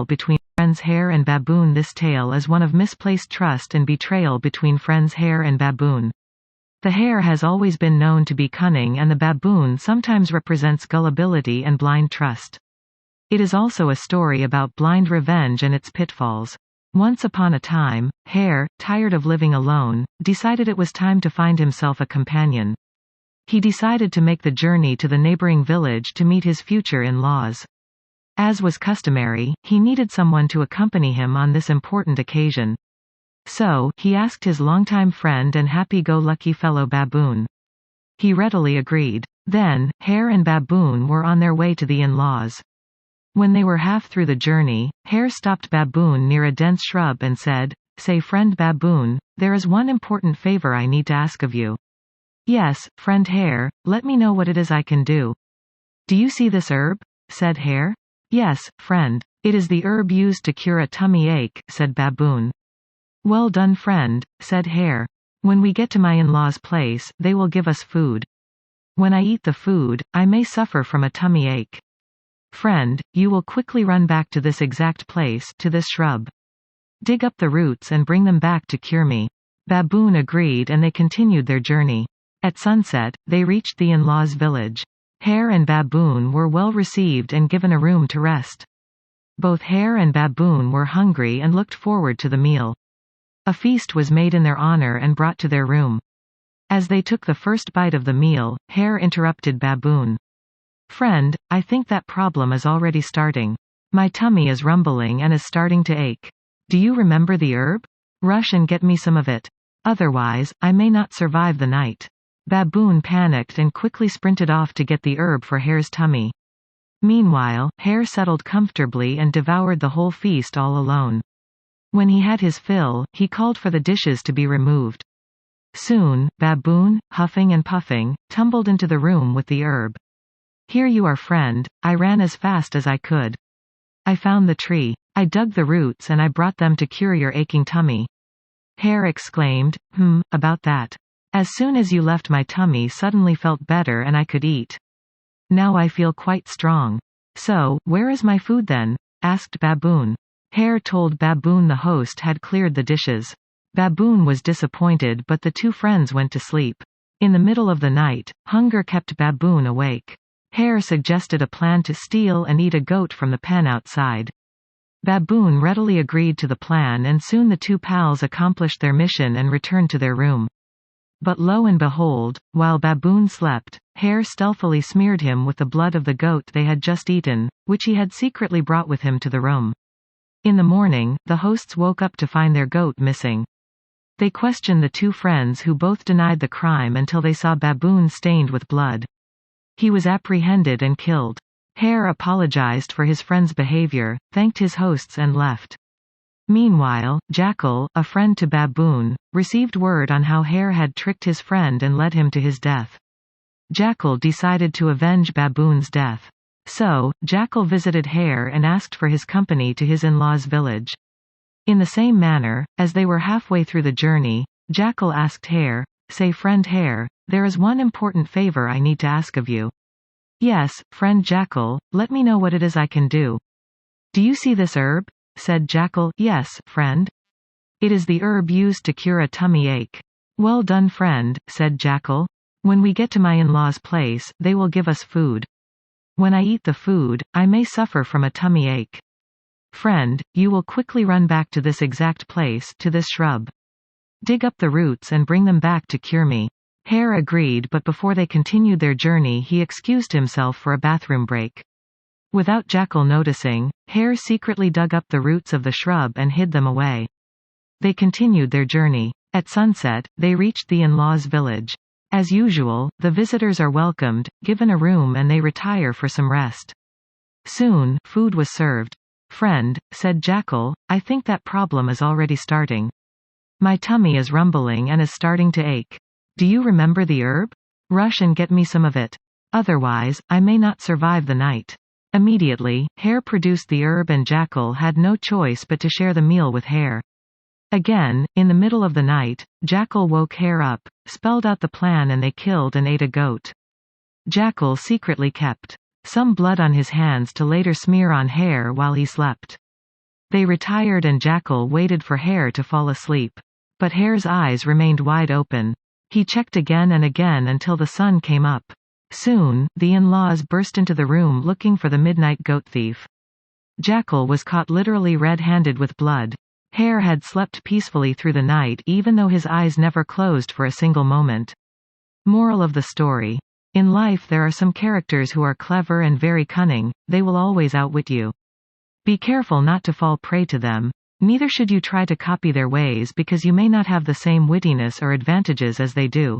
between friends Hare and Baboon. This tale is one of misplaced trust and betrayal between friends Hare and Baboon. The hare has always been known to be cunning, and the baboon sometimes represents gullibility and blind trust. It is also a story about blind revenge and its pitfalls. Once upon a time, Hare, tired of living alone, decided it was time to find himself a companion. He decided to make the journey to the neighboring village to meet his future in-laws. As was customary, he needed someone to accompany him on this important occasion. So, he asked his longtime friend and happy-go-lucky fellow Baboon. He readily agreed. Then, Hare and Baboon were on their way to the in-laws. When they were half through the journey, Hare stopped Baboon near a dense shrub and said, "Say, friend Baboon, there is one important favor I need to ask of you." "Yes, friend Hare, let me know what it is I can do." "Do you see this herb?" said Hare. "Yes, friend. It is the herb used to cure a tummy ache," said Baboon. "Well done, friend," said Hare. "When we get to my in-laws' place, they will give us food. When I eat the food, I may suffer from a tummy ache. Friend, you will quickly run back to this exact place, to this shrub. Dig up the roots and bring them back to cure me." Baboon agreed, and they continued their journey. At sunset, they reached the in-laws' village. Hare and Baboon were well received and given a room to rest. Both Hare and Baboon were hungry and looked forward to the meal. A feast was made in their honor and brought to their room. As they took the first bite of the meal, Hare interrupted Baboon. "Friend, I think that problem is already starting. My tummy is rumbling and is starting to ache. Do you remember the herb? Rush and get me some of it. Otherwise, I may not survive the night." Baboon panicked and quickly sprinted off to get the herb for Hare's tummy. Meanwhile, Hare settled comfortably and devoured the whole feast all alone. When he had his fill, he called for the dishes to be removed. Soon, Baboon, huffing and puffing, tumbled into the room with the herb. "Here you are, friend. I ran as fast as I could. I found the tree. I dug the roots and I brought them to cure your aching tummy." Hare exclaimed, about that. "As soon as you left, my tummy suddenly felt better and I could eat. Now I feel quite strong." "So, where is my food then?" asked Baboon. Hare told Baboon the host had cleared the dishes. Baboon was disappointed, but the two friends went to sleep. In the middle of the night, hunger kept Baboon awake. Hare suggested a plan to steal and eat a goat from the pen outside. Baboon readily agreed to the plan, and soon the two pals accomplished their mission and returned to their room. But lo and behold, while Baboon slept, Hare stealthily smeared him with the blood of the goat they had just eaten, which he had secretly brought with him to the room. In the morning, the hosts woke up to find their goat missing. They questioned the two friends, who both denied the crime until they saw Baboon stained with blood. He was apprehended and killed. Hare apologized for his friend's behavior, thanked his hosts and left. Meanwhile, Jackal, a friend to Baboon, received word on how Hare had tricked his friend and led him to his death. Jackal decided to avenge Baboon's death. So, Jackal visited Hare and asked for his company to his in-laws' village. In the same manner, as they were halfway through the journey, Jackal asked Hare, "Say, friend Hare, there is one important favor I need to ask of you." "Yes, friend Jackal, let me know what it is I can do." "Do you see this herb?" said Jackal. "Yes, friend. It is the herb used to cure a tummy ache." "Well done, friend," said Jackal. "When we get to my in-laws' place, they will give us food. When I eat the food, I may suffer from a tummy ache. Friend, you will quickly run back to this exact place, to this shrub. Dig up the roots and bring them back to cure me." Hare agreed, but before they continued their journey he excused himself for a bathroom break. Without Jackal noticing, Hare secretly dug up the roots of the shrub and hid them away. They continued their journey. At sunset, they reached the in-laws' village. As usual, the visitors are welcomed, given a room, and they retire for some rest. Soon, food was served. "Friend," said Jackal, "I think that problem is already starting. My tummy is rumbling and is starting to ache. Do you remember the herb? Rush and get me some of it. Otherwise, I may not survive the night." Immediately, Hare produced the herb and Jackal had no choice but to share the meal with Hare. Again, in the middle of the night, Jackal woke Hare up, spelled out the plan, and they killed and ate a goat. Jackal secretly kept some blood on his hands to later smear on Hare while he slept. They retired and Jackal waited for Hare to fall asleep. But Hare's eyes remained wide open. He checked again and again until the sun came up. Soon, the in-laws burst into the room looking for the midnight goat thief. Jackal was caught literally red-handed with blood. Hare had slept peacefully through the night even though his eyes never closed for a single moment. Moral of the story. In life there are some characters who are clever and very cunning, they will always outwit you. Be careful not to fall prey to them. Neither should you try to copy their ways because you may not have the same wittiness or advantages as they do.